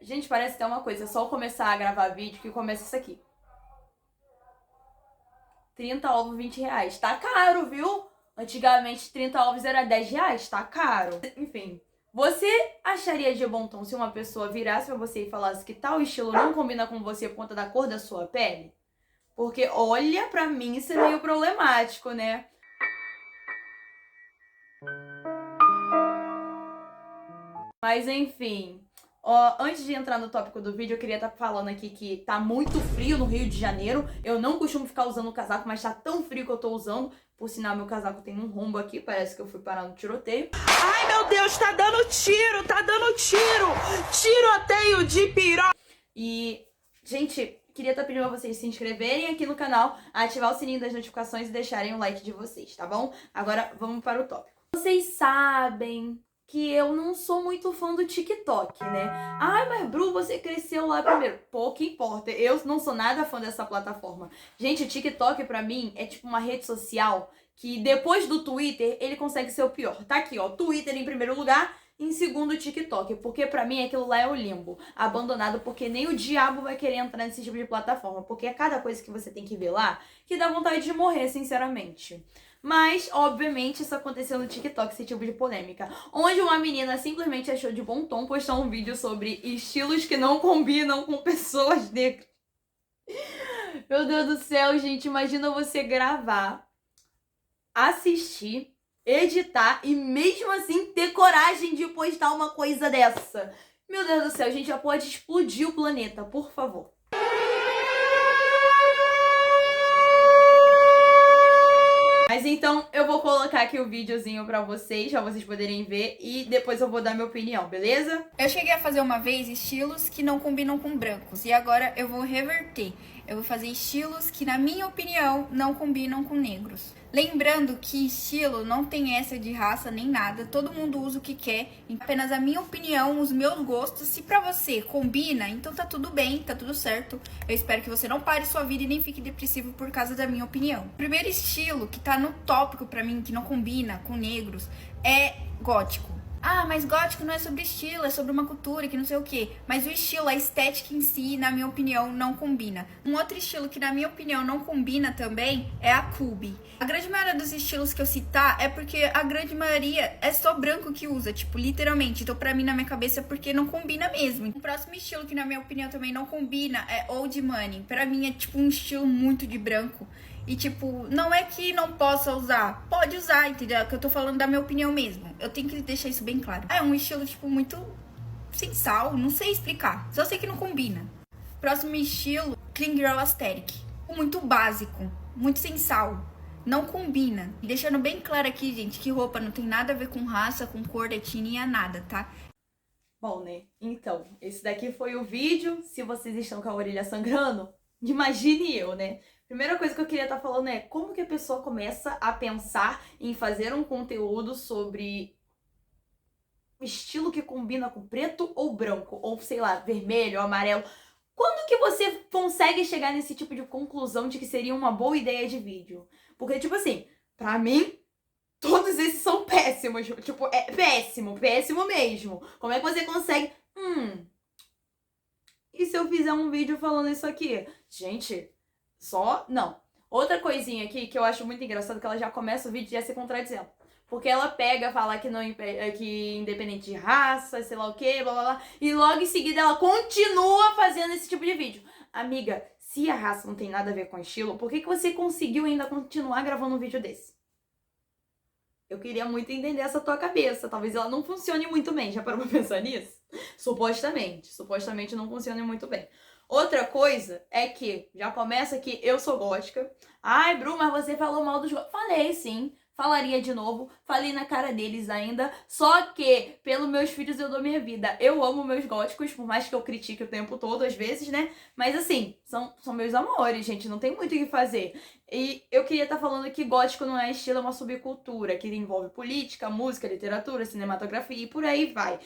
Gente, parece até uma coisa, é só eu começar a gravar vídeo que começa isso aqui. 30 ovos, R$ 20. Tá caro, viu? Antigamente 30 ovos era R$ 10. Tá caro. Enfim. Você acharia de bom tom se uma pessoa virasse pra você e falasse que tal estilo não combina com você por conta da cor da sua pele? Porque, olha, pra mim isso é meio problemático, né? Mas enfim, ó, antes de entrar no tópico do vídeo, eu queria estar falando aqui que tá muito frio no Rio de Janeiro. Eu não costumo ficar usando casaco, mas tá tão frio que eu tô usando. Por sinal, meu casaco tem um rombo aqui, parece que eu fui parar no tiroteio. Ai, meu Deus, tá dando tiro, tá dando tiro! Tiroteio de piroca! E, gente, queria estar pedindo pra vocês se inscreverem aqui no canal, ativar o sininho das notificações e deixarem o like de vocês, tá bom? Agora, vamos para o tópico. Vocês sabem que eu não sou muito fã do TikTok, né? Ai, mas Bru, você cresceu lá primeiro. Pouco importa, eu não sou nada fã dessa plataforma. Gente, o TikTok pra mim é tipo uma rede social que depois do Twitter, ele consegue ser o pior. Tá aqui, ó, Twitter em primeiro lugar, em segundo o TikTok, porque pra mim aquilo lá é o limbo, abandonado, porque nem o diabo vai querer entrar nesse tipo de plataforma, porque é cada coisa que você tem que ver lá que dá vontade de morrer, sinceramente. Mas, obviamente, isso aconteceu no TikTok, esse tipo de polêmica. Onde uma menina simplesmente achou de bom tom postar um vídeo sobre estilos que não combinam com pessoas negras. Meu Deus do céu, gente, imagina você gravar, assistir, editar e mesmo assim ter coragem de postar uma coisa dessa. Meu Deus do céu, gente, já pode explodir o planeta, por favor. Mas então eu vou colocar aqui o videozinho pra vocês poderem ver e depois eu vou dar minha opinião, beleza? Eu cheguei a fazer uma vez estilos que não combinam com brancos e agora eu vou reverter. Eu vou fazer estilos que, na minha opinião, não combinam com negros. Lembrando que estilo não tem essa de raça nem nada, todo mundo usa o que quer, apenas a minha opinião, os meus gostos. Se pra você combina, então tá tudo bem, tá tudo certo. Eu espero que você não pare sua vida e nem fique depressivo por causa da minha opinião. O primeiro estilo que tá no tópico pra mim, que não combina com negros, é gótico. Ah, mas gótico não é sobre estilo, é sobre uma cultura que não sei o que. Mas o estilo, a estética em si, na minha opinião, não combina. Um outro estilo que, na minha opinião, não combina também é a Cube. A grande maioria dos estilos que eu citar é porque a grande maioria é só branco que usa, tipo, literalmente. Então, pra mim, na minha cabeça, é porque não combina mesmo. O próximo estilo que, na minha opinião, também não combina é Old Money. Pra mim, é tipo um estilo muito de branco. E, tipo, não é que não possa usar. Pode usar, entendeu? É que eu tô falando da minha opinião mesmo. Eu tenho que deixar isso bem claro. É um estilo, tipo, muito sem sal. Não sei explicar. Só sei que não combina. Próximo estilo, Clean Girl Aesthetic. Muito básico. Muito sem sal. Não combina. E deixando bem claro aqui, gente, que roupa não tem nada a ver com raça, com cor, etnia, nada, tá? Bom, né? Então, esse daqui foi o vídeo. Se vocês estão com a orelha sangrando, imagine eu, né? Primeira coisa que eu queria estar falando é como que a pessoa começa a pensar em fazer um conteúdo sobre estilo que combina com preto ou branco, ou sei lá, vermelho ou amarelo. Quando que você consegue chegar nesse tipo de conclusão de que seria uma boa ideia de vídeo? Porque, tipo assim, pra mim, todos esses são péssimos. Tipo, é péssimo, péssimo mesmo. Como é que você consegue... E se eu fizer um vídeo falando isso aqui? Gente... Só? Não. Outra coisinha aqui que eu acho muito engraçado, que ela já começa o vídeo já se contradizendo. Porque ela pega, fala que, não, que independente de raça, sei lá o que, blá blá blá, e logo em seguida ela continua fazendo esse tipo de vídeo. Amiga, se a raça não tem nada a ver com estilo, por que você conseguiu ainda continuar gravando um vídeo desse? Eu queria muito entender essa tua cabeça. Talvez ela não funcione muito bem. Já parou pra pensar nisso? Supostamente não funciona muito bem. Outra coisa é que, já começa que eu sou gótica. Ai, Bru, mas você falou mal dos góticos. Falei, sim. Falaria de novo. Falei na cara deles ainda. Só que, pelos meus filhos, eu dou minha vida. Eu amo meus góticos, por mais que eu critique o tempo todo, às vezes, né? Mas assim, são meus amores, gente. Não tem muito o que fazer. E eu queria estar falando que gótico não é estilo, é uma subcultura. Que envolve política, música, literatura, cinematografia e por aí vai.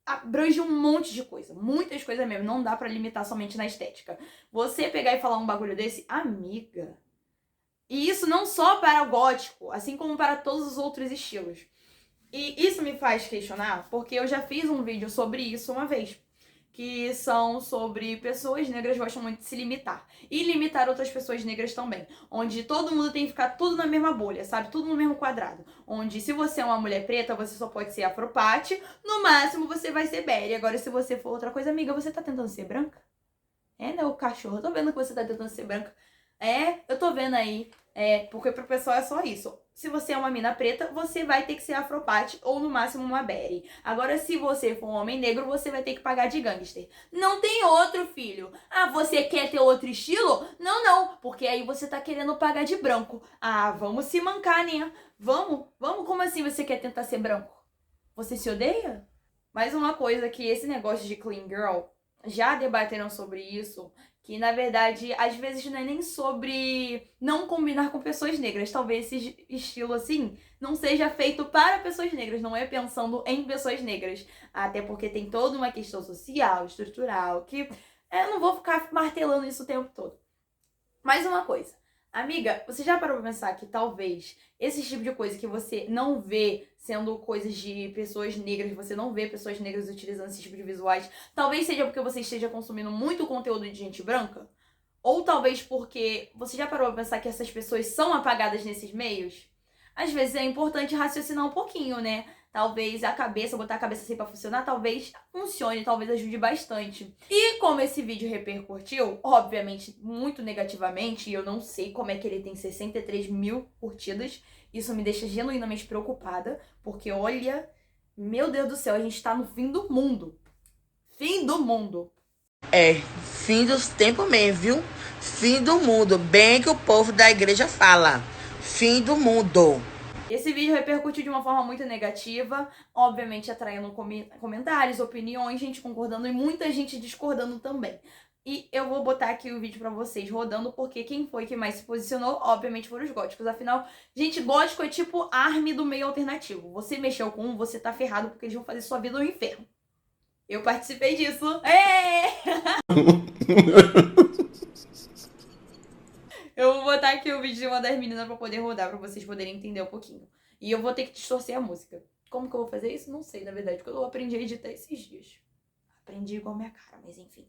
Abrange um monte de coisa, muitas coisas mesmo, não dá pra limitar somente na estética. Você pegar e falar um bagulho desse, amiga. E isso não só para o gótico, assim como para todos os outros estilos. E isso me faz questionar, porque eu já fiz um vídeo sobre isso uma vez. que são sobre pessoas negras gostam muito de se limitar. E limitar outras pessoas negras também. Onde todo mundo tem que ficar tudo na mesma bolha, sabe? Tudo no mesmo quadrado. Onde se você é uma mulher preta, você só pode ser afropate. No máximo, você vai ser Berry. Agora, se você for outra coisa, amiga, você tá tentando ser branca? É, né, o cachorro? Eu tô vendo que você tá tentando ser branca. É, eu tô vendo aí. É, porque pro pessoal é só isso. Se você é uma mina preta, você vai ter que ser afropate ou no máximo uma berry. Agora, se você for um homem negro, você vai ter que pagar de gangster. Não tem outro, filho. Ah, você quer ter outro estilo? Não, não. Porque aí você tá querendo pagar de branco. Ah, vamos se mancar, né? Vamos? Como assim você quer tentar ser branco? Você se odeia? Mais uma coisa que esse negócio de clean girl, já debateram sobre isso, que na verdade às vezes não é nem sobre não combinar com pessoas negras. Talvez esse estilo assim não seja feito para pessoas negras, não é pensando em pessoas negras. Até porque tem toda uma questão social, estrutural, que eu não vou ficar martelando isso o tempo todo. Mais uma coisa. Amiga, você já parou pra pensar que talvez esse tipo de coisa que você não vê sendo coisas de pessoas negras, você não vê pessoas negras utilizando esse tipo de visuais, talvez seja porque você esteja consumindo muito conteúdo de gente branca? Ou talvez porque você já parou pra pensar que essas pessoas são apagadas nesses meios? Às vezes é importante raciocinar um pouquinho, né? Talvez botar a cabeça assim pra funcionar, talvez funcione, talvez ajude bastante. E como esse vídeo repercutiu, obviamente, muito negativamente, e eu não sei como é que ele tem 63 mil curtidas, isso me deixa genuinamente preocupada, porque olha, meu Deus do céu, a gente tá no fim do mundo. Fim do mundo. É, fim dos tempos mesmo, viu? Fim do mundo, bem que o povo da igreja fala. Fim do mundo. Esse vídeo repercutiu de uma forma muito negativa, obviamente atraindo comentários, opiniões, gente concordando e muita gente discordando também. E eu vou botar aqui o vídeo pra vocês rodando, porque quem foi que mais se posicionou, obviamente, foram os góticos. Afinal, gente, gótico é tipo ARMY do meio alternativo. Você mexeu com um, você tá ferrado, porque eles vão fazer sua vida no inferno. Eu participei disso. Eu vou botar aqui o vídeo de uma das meninas pra poder rodar, pra vocês poderem entender um pouquinho. E eu vou ter que distorcer a música. Como que eu vou fazer isso? Não sei, na verdade, porque eu aprendi a editar esses dias. Aprendi igual minha cara, mas enfim.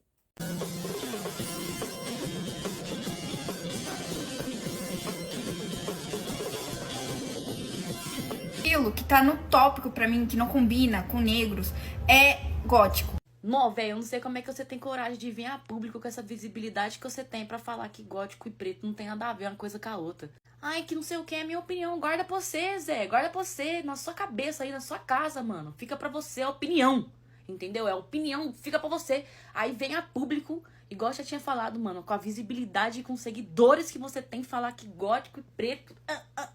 Estilo que tá no tópico pra mim, que não combina com negros, é gótico. Mó, velho, eu não sei como é que você tem coragem de vir a público com essa visibilidade que você tem pra falar que gótico e preto não tem nada a ver uma coisa com a outra. Ai, que não sei o que é minha opinião. Guarda pra você, Zé. Guarda pra você, na sua cabeça aí, na sua casa, mano. Fica pra você a opinião, entendeu? É opinião, fica pra você. Aí vem a público, igual eu já tinha falado, mano, com a visibilidade e com seguidores que você tem, falar que gótico e preto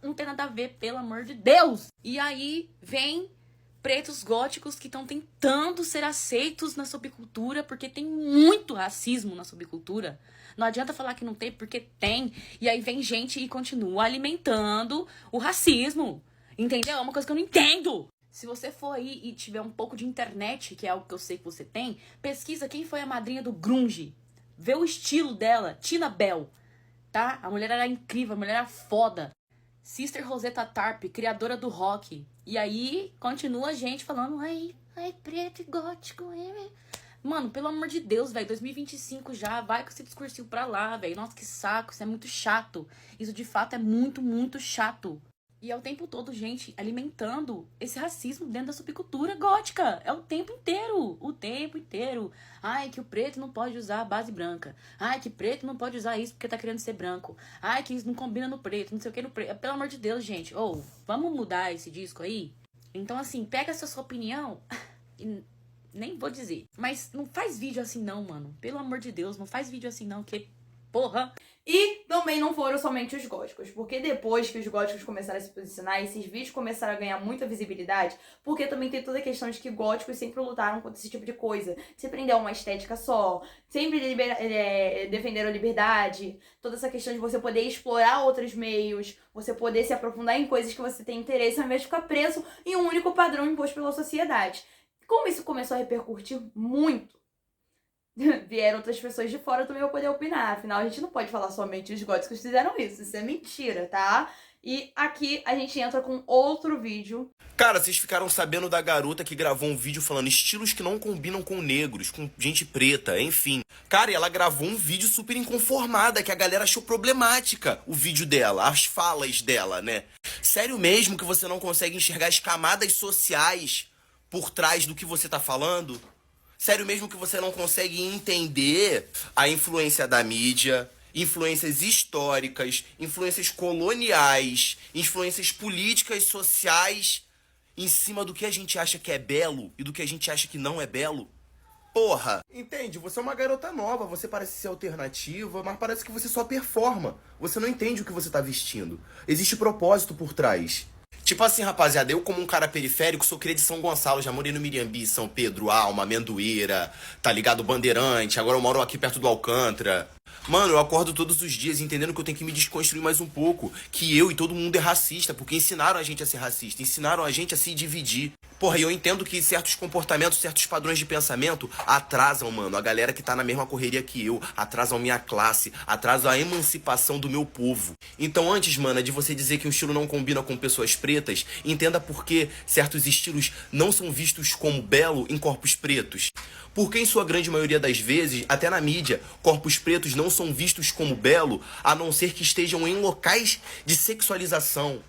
não tem nada a ver, pelo amor de Deus. E aí vem pretos góticos que estão tentando ser aceitos na subcultura, porque tem muito racismo na subcultura. Não adianta falar que não tem, porque tem. E aí vem gente e continua alimentando o racismo. Entendeu? É uma coisa que eu não entendo. Se você for aí e tiver um pouco de internet, que é algo que eu sei que você tem, pesquisa quem foi a madrinha do grunge. Vê o estilo dela, Tina Bell, tá? A mulher era incrível, a mulher era foda. Sister Rosetta Tarp, criadora do rock. E aí, continua a gente falando, ai, preto e gótico. Mano, pelo amor de Deus, velho, 2025 já, vai com esse discursinho pra lá, velho. Nossa, que saco, isso é muito chato. Isso, de fato, é muito, muito chato. E é o tempo todo, gente, alimentando esse racismo dentro da subcultura gótica. É o tempo inteiro. O tempo inteiro. Ai, que o preto não pode usar a base branca. Ai, que preto não pode usar isso porque tá querendo ser branco. Ai, que isso não combina no preto, não sei o que no preto. Pelo amor de Deus, gente. Vamos mudar esse disco aí? Então, assim, pega essa sua opinião e nem vou dizer. Mas não faz vídeo assim não, mano. Pelo amor de Deus, não faz vídeo assim não, que porra. E também não foram somente os góticos, porque depois que os góticos começaram a se posicionar, esses vídeos começaram a ganhar muita visibilidade, porque também tem toda a questão de que góticos sempre lutaram contra esse tipo de coisa, se prender a uma estética só, sempre defenderam a liberdade, toda essa questão de você poder explorar outros meios, você poder se aprofundar em coisas que você tem interesse, ao invés de ficar preso em um único padrão imposto pela sociedade. Como isso começou a repercutir muito, vieram outras pessoas de fora também pra poder opinar. Afinal, a gente não pode falar somente os góticos fizeram isso. Isso é mentira, tá? E aqui a gente entra com outro vídeo. Cara, vocês ficaram sabendo da garota que gravou um vídeo falando estilos que não combinam com negros, com gente preta, enfim. Cara, e ela gravou um vídeo super inconformada, que a galera achou problemática o vídeo dela, as falas dela, né? Sério mesmo que você não consegue enxergar as camadas sociais por trás do que você tá falando? Sério mesmo que você não consegue entender a influência da mídia, influências históricas, influências coloniais, influências políticas, sociais, em cima do que a gente acha que é belo e do que a gente acha que não é belo? Porra! Entende? Você é uma garota nova, você parece ser alternativa, mas parece que você só performa. Você não entende o que você tá vestindo. Existe propósito por trás. Tipo assim, rapaziada, eu como um cara periférico sou cria de São Gonçalo, já morei no Mirambi, São Pedro, Alma, Amendoeira, tá ligado? Bandeirante, agora eu moro aqui perto do Alcântara. Mano, eu acordo todos os dias entendendo que eu tenho que me desconstruir mais um pouco, que eu e todo mundo é racista, porque ensinaram a gente a ser racista, ensinaram a gente a se dividir. Porra, e eu entendo que certos comportamentos, certos padrões de pensamento atrasam, mano, a galera que tá na mesma correria que eu, atrasam minha classe, atrasam a emancipação do meu povo. Então antes, mano, de você dizer que um estilo não combina com pessoas pretas, entenda por que certos estilos não são vistos como belo em corpos pretos. Porque em sua grande maioria das vezes, até na mídia, corpos pretos não são vistos como belo, a não ser que estejam em locais de sexualização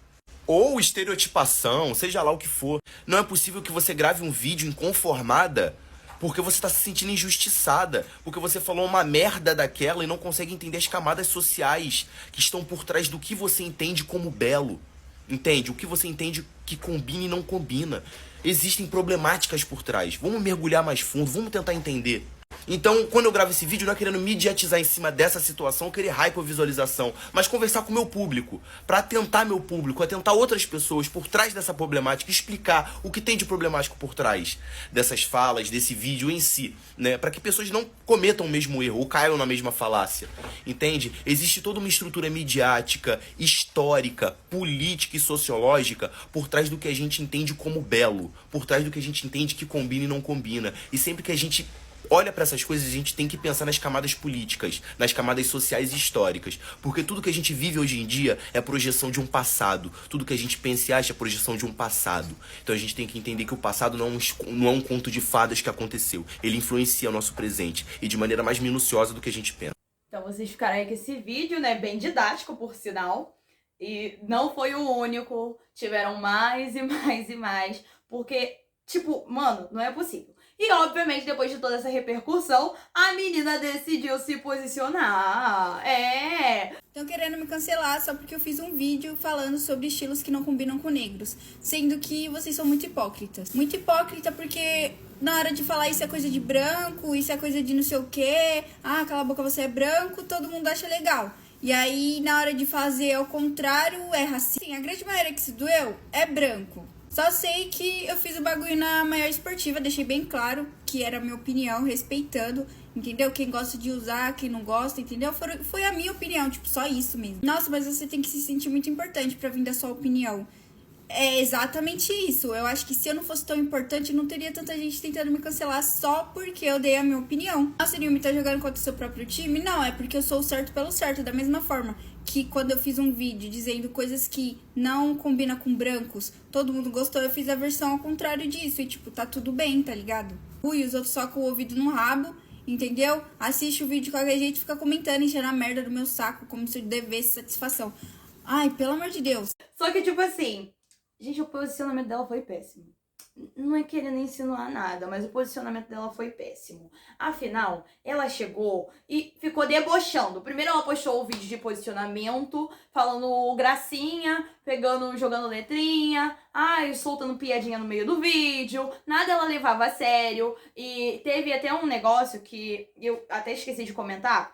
ou estereotipação, seja lá o que for. Não é possível que você grave um vídeo inconformada porque você está se sentindo injustiçada, porque você falou uma merda daquela e não consegue entender as camadas sociais que estão por trás do que você entende como belo. Entende? O que você entende que combina e não combina. Existem problemáticas por trás. Vamos mergulhar mais fundo, vamos tentar entender. Então, quando eu gravo esse vídeo, não é querendo mediatizar em cima dessa situação, querer hype ou visualização, mas conversar com o meu público, pra atentar meu público, atentar outras pessoas por trás dessa problemática, explicar o que tem de problemático por trás dessas falas, desse vídeo em si, né? Pra que pessoas não cometam o mesmo erro ou caiam na mesma falácia, entende? Existe toda uma estrutura midiática, histórica, política e sociológica por trás do que a gente entende como belo, por trás do que a gente entende que combina e não combina. E sempre que a gente olha para essas coisas, a gente tem que pensar nas camadas políticas, nas camadas sociais e históricas. Porque tudo que a gente vive hoje em dia é projeção de um passado. Tudo que a gente pensa e acha é projeção de um passado. Então a gente tem que entender que o passado não é um conto de fadas que aconteceu. Ele influencia o nosso presente e de maneira mais minuciosa do que a gente pensa. Então vocês ficaram aí com esse vídeo, né? Bem didático, por sinal. E não foi o único. Tiveram mais e mais e mais. Porque, tipo, mano, não é possível. E, obviamente, depois de toda essa repercussão, a menina decidiu se posicionar. Estão querendo me cancelar só porque eu fiz um vídeo falando sobre estilos que não combinam com negros. Sendo que vocês são muito hipócritas. Muito hipócrita porque na hora de falar isso é coisa de branco, isso é coisa de não sei o quê. Ah, cala a boca, você é branco, todo mundo acha legal. E aí, na hora de fazer ao contrário, é racista. Sim, a grande maioria que se doeu é branco. Só sei que eu fiz o bagulho na maior esportiva, deixei bem claro que era a minha opinião, respeitando, entendeu? Quem gosta de usar, quem não gosta, entendeu? Foi a minha opinião, tipo, só isso mesmo. Nossa, mas você tem que se sentir muito importante pra vir da sua opinião. É exatamente isso. Eu acho que se eu não fosse tão importante, não teria tanta gente tentando me cancelar só porque eu dei a minha opinião. Nossa, Nilme, tá jogando contra o seu próprio time? Não, é porque eu sou o certo pelo certo, da mesma forma que quando eu fiz um vídeo dizendo coisas que não combinam com brancos, todo mundo gostou, eu fiz a versão ao contrário disso. E, tipo, tá tudo bem, tá ligado? E os outros só com o ouvido no rabo, entendeu? Assiste o vídeo de qualquer jeito e fica comentando, enchendo a merda do meu saco, como se eu devesse satisfação. Ai, pelo amor de Deus. Só que, tipo assim, gente, o posicionamento dela foi péssimo. Não é querendo insinuar nada, mas o posicionamento dela foi péssimo. Afinal, ela chegou e ficou debochando. Primeiro ela postou o vídeo de posicionamento, falando gracinha, jogando letrinha, soltando piadinha no meio do vídeo. Nada ela levava a sério. E teve até um negócio que eu até esqueci de comentar.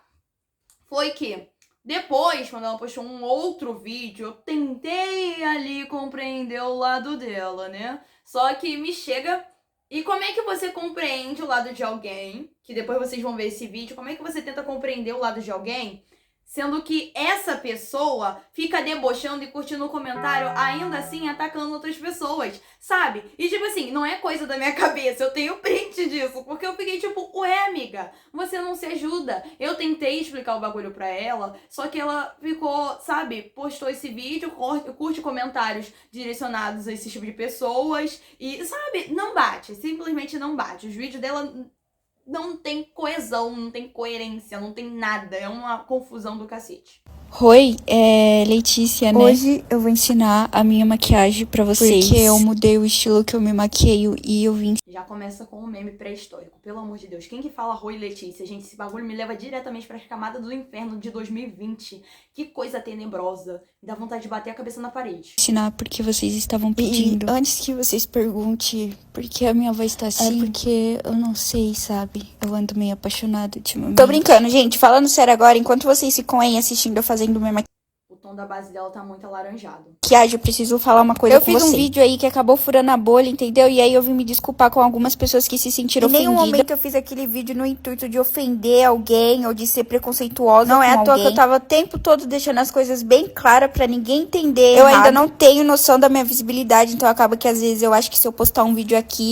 Foi que depois, quando ela postou um outro vídeo, eu tentei ali compreender o lado dela, né? Só que me chega... E como é que você compreende o lado de alguém, que depois vocês vão ver esse vídeo, como é que você tenta compreender o lado de alguém Sendo que essa pessoa fica debochando e curtindo o comentário, ainda assim atacando outras pessoas, sabe? E tipo assim, não é coisa da minha cabeça, eu tenho print disso, porque eu fiquei tipo, ué, amiga, você não se ajuda. Eu tentei explicar o bagulho pra ela, só que ela ficou, sabe, postou esse vídeo, curte comentários direcionados a esse tipo de pessoas e, sabe, não bate, simplesmente não bate. Os vídeos dela não tem coesão, não tem coerência, não tem nada. É uma confusão do cacete. Oi, Letícia, né? Hoje eu vou ensinar a minha maquiagem pra vocês. Porque eu mudei o estilo que eu me maqueio e eu vim... Já começa com um meme pré-histórico. Pelo amor de Deus, quem que fala Oi, Letícia? Gente, esse bagulho me leva diretamente pras camadas do inferno de 2020. Que coisa tenebrosa. Me dá vontade de bater a cabeça na parede. Ensinar porque vocês estavam pedindo. E antes que vocês perguntem por que a minha voz tá assim, é porque eu não sei, sabe? Eu ando meio apaixonada ultimamente. Tô brincando, gente. Falando sério agora, enquanto vocês ficam aí assistindo eu fazendo minha O tom da base dela tá muito alaranjado. maquiagem, eu preciso falar uma coisa com você. Eu fiz um vídeo aí que acabou furando a bolha, entendeu? E aí eu vim me desculpar com algumas pessoas que se sentiram ofendidas. Em nenhum momento eu fiz aquele vídeo no intuito de ofender alguém ou de ser preconceituosa com alguém. Não é à toa que eu tava o tempo todo deixando as coisas bem claras pra ninguém entender errado. Eu ainda não tenho noção da minha visibilidade, então acaba que às vezes eu acho que se eu postar um vídeo aqui...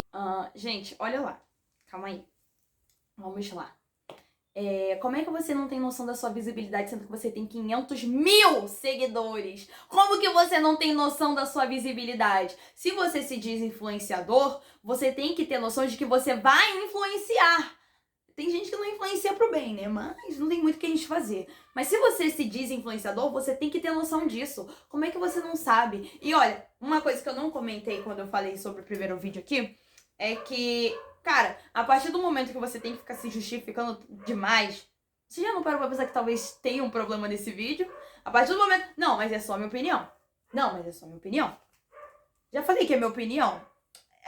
Gente, olha lá. Calma aí. Vamos lá. Como é que você não tem noção da sua visibilidade, sendo que você tem 500 mil seguidores? Como que você não tem noção da sua visibilidade? Se você se diz influenciador, você tem que ter noção de que você vai influenciar. Tem gente que não influencia pro bem, né? Mas não tem muito o que a gente fazer. Mas se você se diz influenciador, você tem que ter noção disso. Como é que você não sabe? E olha, uma coisa que eu não comentei quando eu falei sobre o primeiro vídeo aqui, é que... Cara, a partir do momento que você tem que ficar se justificando demais, você já não parou pra pensar que talvez tenha um problema nesse vídeo? A partir do momento... Não, mas é só minha opinião. Não, mas é só minha opinião. Já falei que é minha opinião.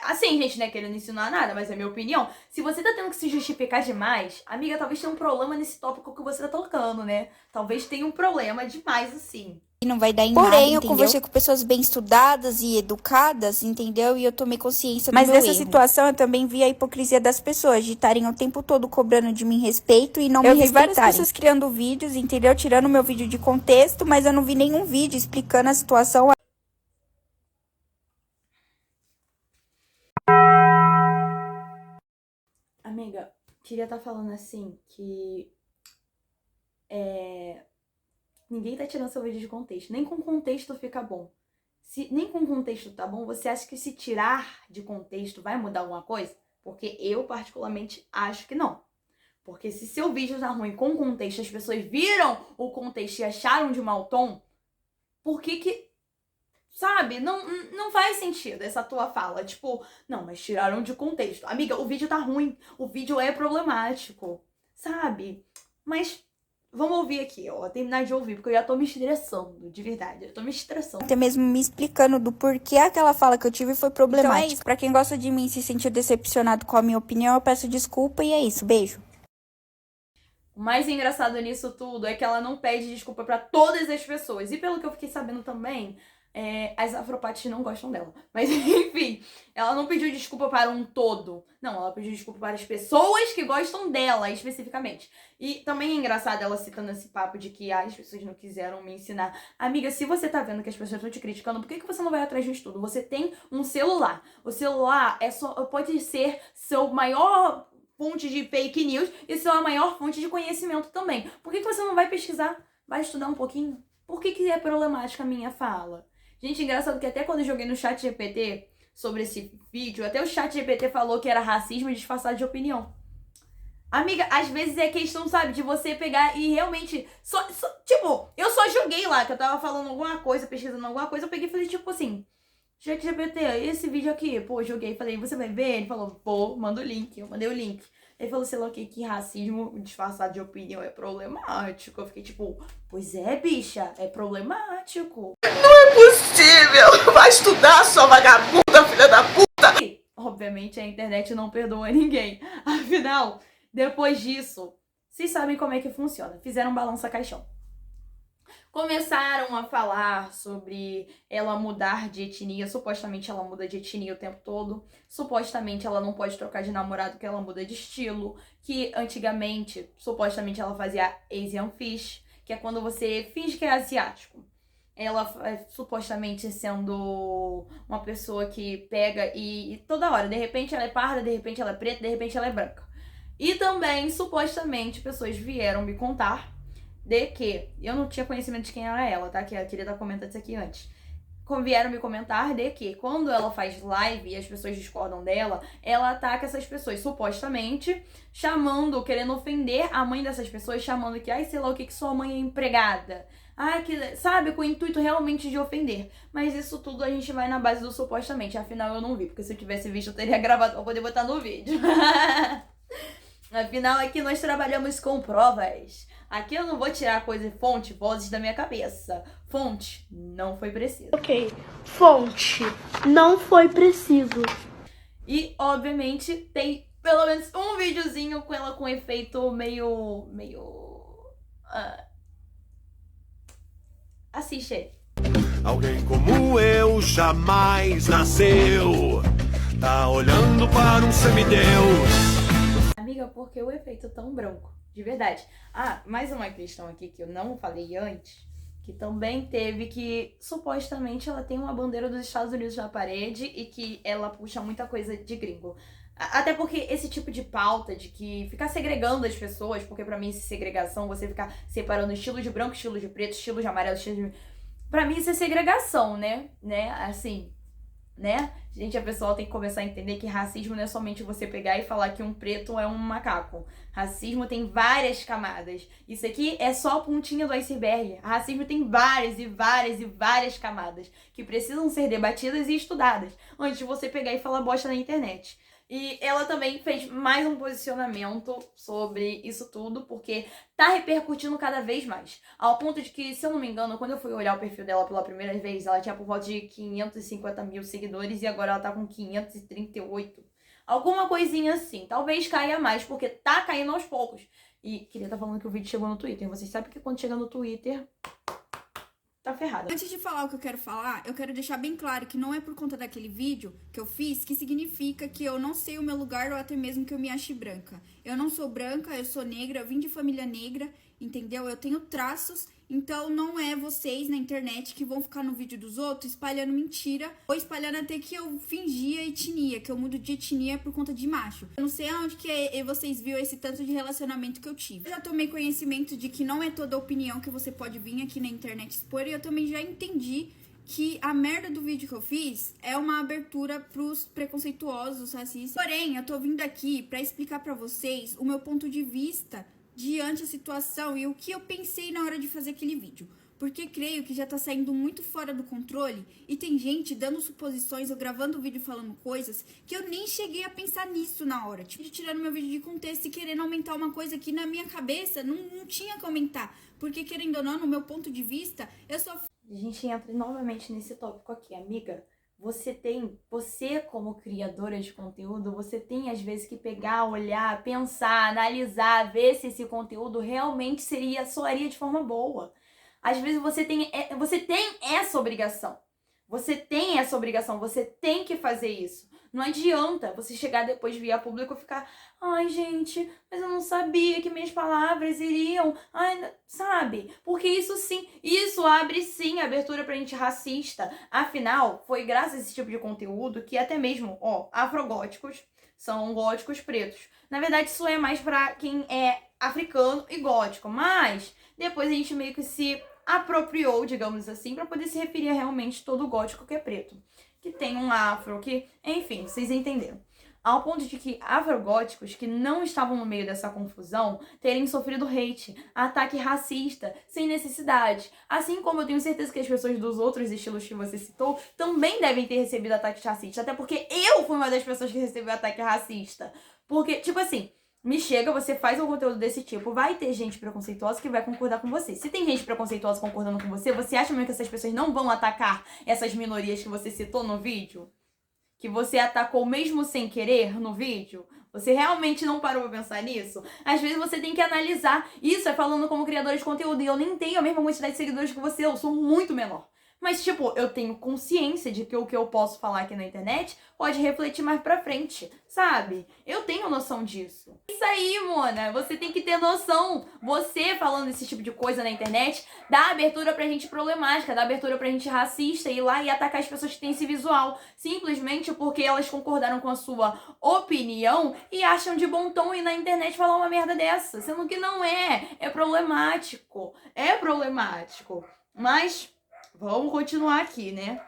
Assim, gente, não é querendo ensinar nada, mas é minha opinião. Se você tá tendo que se justificar demais, amiga, talvez tenha um problema nesse tópico que você tá tocando, né? Talvez tenha um problema demais, assim. Não vai dar em nada, porém, eu conversei com pessoas bem estudadas e educadas, entendeu? E eu tomei consciência do meu erro. Mas nessa situação eu também vi a hipocrisia das pessoas, de estarem o tempo todo cobrando de mim respeito e não me respeitarem. Eu vi várias pessoas criando vídeos, entendeu? Tirando meu vídeo de contexto, mas eu não vi nenhum vídeo explicando a situação. Amiga, queria estar falando assim, que... Ninguém tá tirando seu vídeo de contexto. Nem com contexto fica bom. Se nem com contexto tá bom, você acha que se tirar de contexto vai mudar alguma coisa? Porque eu, particularmente, acho que não. Porque se seu vídeo tá ruim com contexto, as pessoas viram o contexto e acharam de mau tom, por que... Sabe? Não faz sentido essa tua fala. Tipo, não, mas tiraram de contexto. Amiga, o vídeo tá ruim. O vídeo é problemático. Sabe? Mas... Vamos ouvir aqui, ó, terminar de ouvir, porque eu já tô me estressando, de verdade, eu tô me estressando. Até mesmo me explicando do porquê aquela fala que eu tive foi problemática. Então é isso, pra quem gosta de mim e se sentiu decepcionado com a minha opinião, eu peço desculpa e é isso, beijo. O mais engraçado nisso tudo é que ela não pede desculpa pra todas as pessoas, e pelo que eu fiquei sabendo também... as afropates não gostam dela. Mas, enfim, ela não pediu desculpa para um todo. Não, ela pediu desculpa para as pessoas que gostam dela, especificamente. E também é engraçado ela citando esse papo de que as pessoas não quiseram me ensinar. Amiga, se você tá vendo que as pessoas estão te criticando, por que você não vai atrás de um estudo? Você tem um celular. O celular pode ser seu maior fonte de fake news e sua maior fonte de conhecimento também. Por que você não vai pesquisar? Vai estudar um pouquinho? Por que é problemática a minha fala? Gente, engraçado que até quando eu joguei no chat GPT sobre esse vídeo, até o chat GPT falou que era racismo disfarçado de opinião. Amiga, às vezes é questão, sabe, de você pegar e realmente... tipo, eu só joguei lá, que eu tava falando alguma coisa, pesquisando alguma coisa, eu peguei e falei, tipo assim... Chat GPT, esse vídeo aqui, pô, joguei, falei, você vai ver? Ele falou, pô, manda o link, eu mandei o link. Ele falou, sei lá o que racismo disfarçado de opinião é problemático. Eu fiquei tipo, pois é, bicha, é problemático. Não é possível! Vai estudar, sua vagabunda, filha da puta! E, obviamente, a internet não perdoa ninguém. Afinal, depois disso, vocês sabem como é que funciona. Fizeram um balança-caixão. Começaram a falar sobre ela mudar de etnia. Supostamente ela muda de etnia o tempo todo. Supostamente ela não pode trocar de namorado porque ela muda de estilo. Que antigamente, supostamente ela fazia Asian Fish. que é quando você finge que é asiático. Ela supostamente sendo uma pessoa que pega e toda hora, de repente ela é parda, de repente ela é preta, de repente ela é branca. E também, supostamente, pessoas vieram me contar de que, eu não tinha conhecimento de quem era ela, tá? Que eu queria estar comentando isso aqui antes. Vieram me comentar de que quando ela faz live e as pessoas discordam dela, ela ataca essas pessoas, supostamente, chamando, querendo ofender a mãe dessas pessoas, chamando que, ai, sei lá o que sua mãe é empregada. Ai, que, sabe, com o intuito realmente de ofender. Mas isso tudo a gente vai na base do supostamente. Afinal, eu não vi, porque se eu tivesse visto, eu teria gravado pra poder botar no vídeo. Afinal, aqui nós trabalhamos com provas. Aqui eu não vou tirar coisa, fonte, vozes da minha cabeça. Fonte, não foi preciso. Ok, fonte, não foi preciso. E, obviamente, tem pelo menos um videozinho com ela com efeito meio... Assiste aí. Alguém como eu jamais nasceu. Tá olhando para um semideus. Amiga, por que o efeito tão branco? De verdade. Ah, mais uma questão aqui que eu não falei antes, que também teve que, supostamente, ela tem uma bandeira dos Estados Unidos na parede e que ela puxa muita coisa de gringo. Até porque esse tipo de pauta de que ficar segregando as pessoas, porque pra mim isso é segregação, você ficar separando estilo de branco, estilo de preto, estilo de amarelo, estilo de... Pra mim isso é segregação, né? Assim, né? Gente, a pessoa tem que começar a entender que racismo não é somente você pegar e falar que um preto é um macaco. Racismo tem várias camadas. Isso aqui é só a pontinha do iceberg. Racismo tem várias e várias e várias camadas que precisam ser debatidas e estudadas antes de você pegar e falar bosta na internet. E ela também fez mais um posicionamento sobre isso tudo, porque tá repercutindo cada vez mais. Ao ponto de que, se eu não me engano, quando eu fui olhar o perfil dela pela primeira vez, ela tinha por volta de 550 mil seguidores e agora ela tá com 538. Alguma coisinha assim. Talvez caia mais, porque tá caindo aos poucos. E queria estar falando que o vídeo chegou no Twitter. Vocês sabem que quando chega no Twitter... tá ferrada. Antes de falar o que eu quero falar, eu quero deixar bem claro que não é por conta daquele vídeo que eu fiz que significa que eu não sei o meu lugar ou até mesmo que eu me ache branca. Eu não sou branca, eu sou negra, eu vim de família negra, entendeu? Eu tenho traços, então não é vocês na internet que vão ficar no vídeo dos outros espalhando mentira ou espalhando até que eu fingia etnia, que eu mudo de etnia por conta de macho. Eu não sei aonde que vocês viram esse tanto de relacionamento que eu tive. Eu já tomei conhecimento de que não é toda opinião que você pode vir aqui na internet expor e eu também já entendi que a merda do vídeo que eu fiz é uma abertura pros preconceituosos, racistas. Porém, eu tô vindo aqui pra explicar pra vocês o meu ponto de vista diante da situação e o que eu pensei na hora de fazer aquele vídeo. Porque creio que já tá saindo muito fora do controle e tem gente dando suposições ou gravando vídeo falando coisas que eu nem cheguei a pensar nisso na hora. Tipo, tirando meu vídeo de contexto e querendo aumentar uma coisa que na minha cabeça não tinha que aumentar. Porque, querendo ou não, no meu ponto de vista, eu só... A gente entra novamente nesse tópico aqui, amiga. Você como criadora de conteúdo, você tem às vezes que pegar, olhar, pensar, analisar, ver se esse conteúdo realmente soaria de forma boa. Às vezes você tem essa obrigação. Você tem essa obrigação, você tem que fazer isso. Não adianta você chegar depois via público e ficar, ai gente, mas eu não sabia que minhas palavras iriam, ai, sabe? Porque isso abre sim abertura pra gente racista. Afinal, foi graças a esse tipo de conteúdo que até mesmo, afrogóticos são góticos pretos. Na verdade, isso é mais pra quem é africano e gótico, mas depois a gente meio que se apropriou, digamos assim, pra poder se referir a realmente todo gótico que é preto. Que tem um afro, que... Enfim, vocês entenderam. Ao ponto de que afrogóticos que não estavam no meio dessa confusão terem sofrido hate, ataque racista, sem necessidade. Assim como eu tenho certeza que as pessoas dos outros estilos que você citou também devem ter recebido ataque racista. Até porque eu fui uma das pessoas que recebeu ataque racista. Porque, tipo assim... Me chega, você faz um conteúdo desse tipo, vai ter gente preconceituosa que vai concordar com você. Se tem gente preconceituosa concordando com você, você acha mesmo que essas pessoas não vão atacar essas minorias que você citou no vídeo? Que você atacou mesmo sem querer no vídeo? Você realmente não parou pra pensar nisso? Às vezes você tem que analisar. Isso é falando como criadora de conteúdo. E eu nem tenho a mesma quantidade de seguidores que você, eu sou muito menor. Mas, tipo, eu tenho consciência de que o que eu posso falar aqui na internet pode refletir mais pra frente, sabe? Eu tenho noção disso. Isso aí, Mona, você tem que ter noção. Você falando esse tipo de coisa na internet dá abertura pra gente problemática, dá abertura pra gente racista ir lá e atacar as pessoas que têm esse visual. Simplesmente porque elas concordaram com a sua opinião e acham de bom tom ir na internet falar uma merda dessa. Sendo que não é. É problemático. É problemático. Mas vamos continuar aqui, né?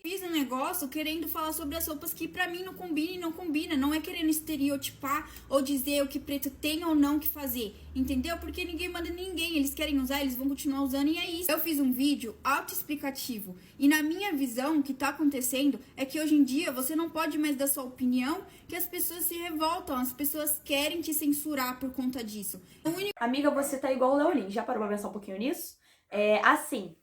Fiz um negócio querendo falar sobre as roupas que pra mim não combina e não combina. Não é querendo estereotipar ou dizer o que preto tem ou não que fazer. Entendeu? Porque ninguém manda ninguém. Eles querem usar, eles vão continuar usando e é isso. Eu fiz um vídeo autoexplicativo. E na minha visão, o que tá acontecendo é que hoje em dia você não pode mais dar sua opinião, que as pessoas se revoltam. As pessoas querem te censurar por conta disso. Amiga, você tá igual o Leolin. Já parou pra pensar um pouquinho nisso? Assim,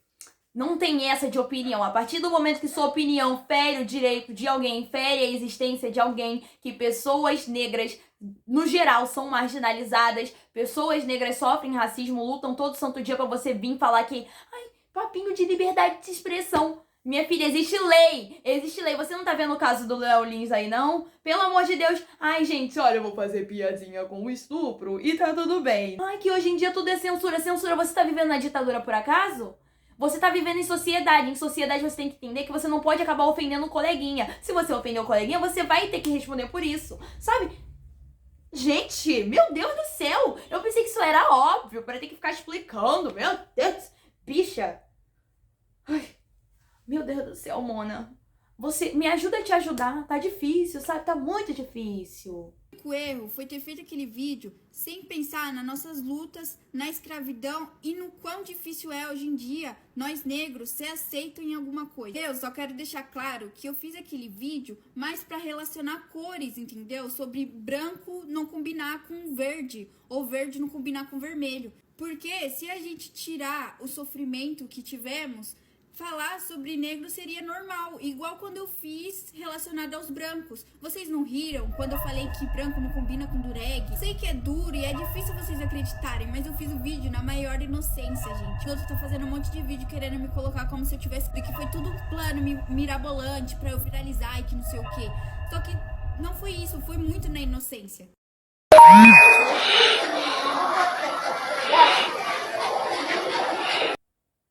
não tem essa de opinião. A partir do momento que sua opinião fere o direito de alguém, fere a existência de alguém, que pessoas negras, no geral, são marginalizadas, pessoas negras sofrem racismo, lutam todo santo dia pra você vir falar que, ai, papinho de liberdade de expressão. Minha filha, existe lei. Existe lei. Você não tá vendo o caso do Léo Lins aí, não? Pelo amor de Deus. Ai, gente, olha, eu vou fazer piadinha com o estupro e tá tudo bem. Ai, que hoje em dia tudo é censura. Censura, você tá vivendo na ditadura por acaso? Você tá vivendo em sociedade. Em sociedade você tem que entender que você não pode acabar ofendendo o coleguinha. Se você ofender o coleguinha, você vai ter que responder por isso. Sabe? Gente, meu Deus do céu. Eu pensei que isso era óbvio para ter que ficar explicando. Meu Deus. Bicha. Ai. Meu Deus do céu, Mona. Você me ajuda a te ajudar. Tá difícil, sabe? Tá muito difícil. O único erro foi ter feito aquele vídeo sem pensar nas nossas lutas, na escravidão e no quão difícil é hoje em dia nós negros ser aceitos em alguma coisa. Eu só quero deixar claro que eu fiz aquele vídeo mais pra relacionar cores, entendeu? Sobre branco não combinar com verde ou verde não combinar com vermelho. Porque se a gente tirar o sofrimento que tivemos, falar sobre negro seria normal, igual quando eu fiz relacionado aos brancos. Vocês não riram quando eu falei que branco não combina com dureg? Sei que é duro e é difícil vocês acreditarem, mas eu fiz o vídeo na maior inocência, gente. O outro tá fazendo um monte de vídeo querendo me colocar como se eu tivesse... que foi tudo um plano mirabolante pra eu viralizar e que não sei o quê. Só que não foi isso, foi muito na inocência.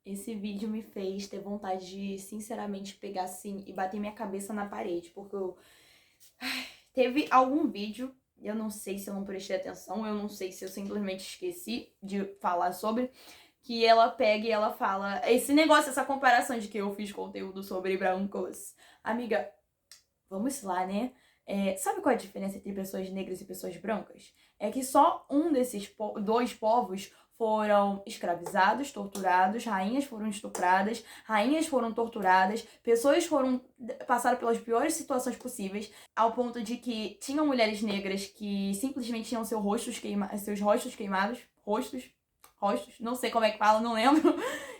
Esse vídeo me fez ter vontade de, sinceramente, pegar assim e bater minha cabeça na parede, porque teve algum vídeo, eu não sei se eu não prestei atenção, eu não sei se eu simplesmente esqueci de falar sobre, que ela pega e ela fala, esse negócio, essa comparação de que eu fiz conteúdo sobre brancos. Amiga, vamos lá, né? Sabe qual é a diferença entre pessoas negras e pessoas brancas? É que só um desses dois povos foram escravizados, torturados, rainhas foram estupradas, rainhas foram torturadas, pessoas passaram pelas piores situações possíveis, ao ponto de que tinham mulheres negras que simplesmente tinham seus rostos queimados, não sei como é que fala, não lembro,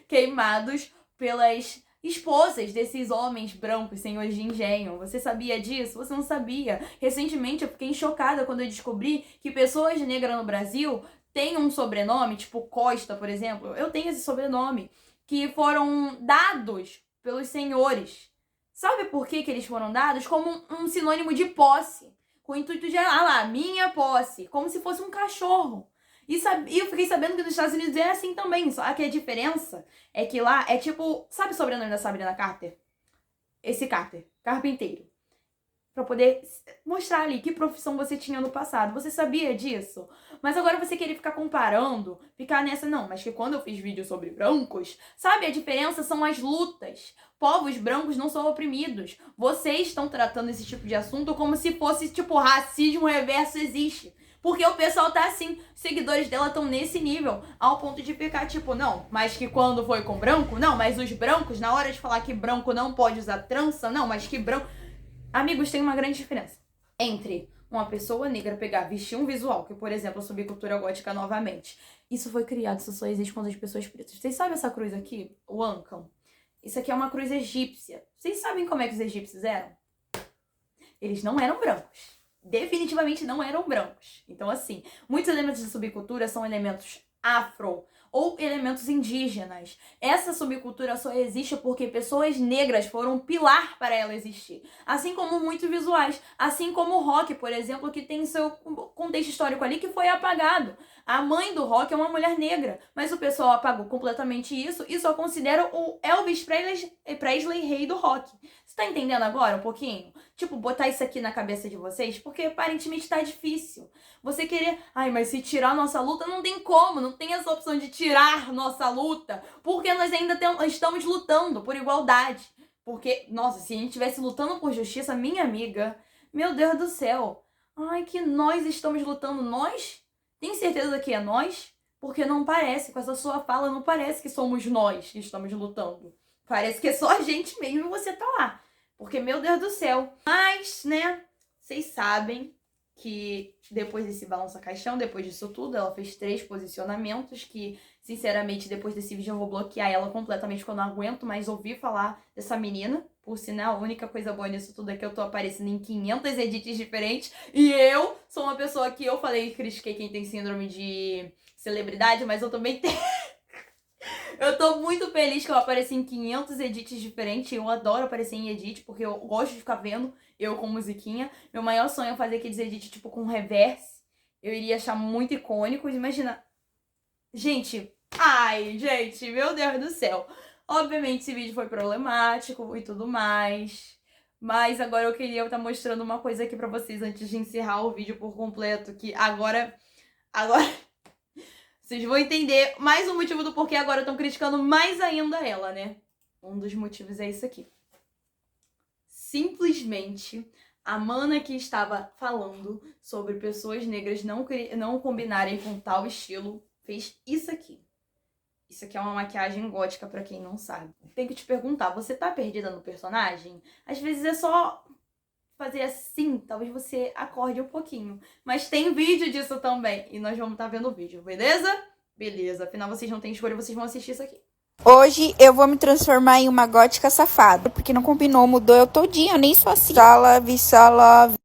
queimados pelas esposas desses homens brancos, senhores de engenho. Você sabia disso? Você não sabia. Recentemente eu fiquei chocada quando eu descobri que pessoas negras no Brasil têm um sobrenome, tipo Costa, por exemplo. Eu tenho esse sobrenome, que foram dados pelos senhores. Sabe por que eles foram dados? Como um sinônimo de posse. Com o intuito de, minha posse. Como se fosse um cachorro. E eu fiquei sabendo que nos Estados Unidos é assim também. Só que a diferença é que lá é tipo... Sabe o sobrenome da Sabrina Carter? Esse Carter. Carpinteiro. Pra poder mostrar ali que profissão você tinha no passado. Você sabia disso? Mas agora você querer ficar comparando, ficar nessa... Não, mas que quando eu fiz vídeo sobre brancos, sabe, a diferença são as lutas. Povos brancos não são oprimidos. Vocês estão tratando esse tipo de assunto como se fosse, tipo, racismo reverso existe. Porque o pessoal tá assim, os seguidores dela estão nesse nível, ao ponto de ficar tipo, não, mas que quando foi com branco, não, mas os brancos, na hora de falar que branco não pode usar trança, não, mas que branco... Amigos, tem uma grande diferença entre uma pessoa negra pegar, vestir um visual, que por exemplo, a subcultura gótica novamente. Isso foi criado, isso só existe quando as pessoas pretas. Vocês sabem essa cruz aqui? O Ankam. Isso aqui é uma cruz egípcia. Vocês sabem como é que os egípcios eram? Eles não eram brancos. Definitivamente não eram brancos. Então, assim, muitos elementos da subcultura são elementos afro ou elementos indígenas. Essa subcultura só existe porque pessoas negras foram um pilar para ela existir. Assim como muitos visuais, assim como o rock, por exemplo, que tem seu contexto histórico ali que foi apagado. A mãe do rock é uma mulher negra, mas o pessoal apagou completamente isso e só considera o Elvis Presley rei do rock. Você tá entendendo agora um pouquinho? Tipo, botar isso aqui na cabeça de vocês, porque aparentemente tá difícil. Você querer, mas se tirar nossa luta, não tem como, não tem essa opção de tirar nossa luta, porque nós ainda estamos lutando por igualdade. Porque, nossa, se a gente estivesse lutando por justiça, minha amiga, meu Deus do céu, que nós estamos lutando, nós? Tem certeza que é nós? Porque não parece, com essa sua fala, não parece que somos nós que estamos lutando. Parece que é só a gente mesmo e você tá lá. Porque, meu Deus do céu. Mas, né, vocês sabem que depois desse balança-caixão, depois disso tudo, ela fez 3 posicionamentos que, sinceramente, depois desse vídeo eu vou bloquear ela completamente, porque eu não aguento mais ouvir falar dessa menina. Por sinal, a única coisa boa nisso tudo é que eu tô aparecendo em 500 edits diferentes e eu sou uma pessoa que eu falei e critiquei quem tem síndrome de celebridade, mas eu também tenho... Eu tô muito feliz que eu apareci em 500 edits diferentes. Eu adoro aparecer em edit, porque eu gosto de ficar vendo eu com musiquinha. Meu maior sonho é fazer aqueles edits, tipo, com reverse. Eu iria achar muito icônico. Imagina... Gente, meu Deus do céu. Obviamente esse vídeo foi problemático e tudo mais. Mas agora eu queria estar mostrando uma coisa aqui pra vocês antes de encerrar o vídeo por completo. Que agora... Vocês vão entender mais um motivo do porquê agora estão criticando mais ainda ela, né? Um dos motivos é isso aqui. Simplesmente, a mana que estava falando sobre pessoas negras não combinarem com tal estilo, fez isso aqui. Isso aqui é uma maquiagem gótica, pra quem não sabe. Tenho que te perguntar, você tá perdida no personagem? Às vezes é só fazer assim, talvez você acorde um pouquinho. Mas tem vídeo disso também, e nós vamos estar vendo o vídeo, beleza? Beleza, afinal vocês não têm escolha, vocês vão assistir isso aqui. Hoje eu vou me transformar em uma gótica safada, porque não combinou, mudou eu todinha, eu nem sou assim. Salve.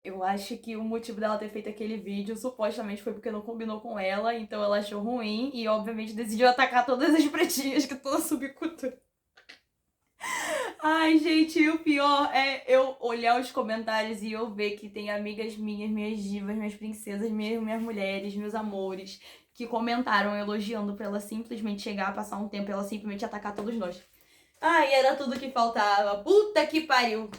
Eu acho que o motivo dela ter feito aquele vídeo supostamente foi porque não combinou com ela, então ela achou ruim e obviamente decidiu atacar todas as pretinhas que toda subcultura. Gente, e o pior é eu olhar os comentários e eu ver que tem amigas minhas, minhas divas, minhas princesas, minhas mulheres, meus amores, que comentaram elogiando pra ela simplesmente chegar, passar um tempo e ela simplesmente atacar todos nós. Era tudo que faltava. Puta que pariu.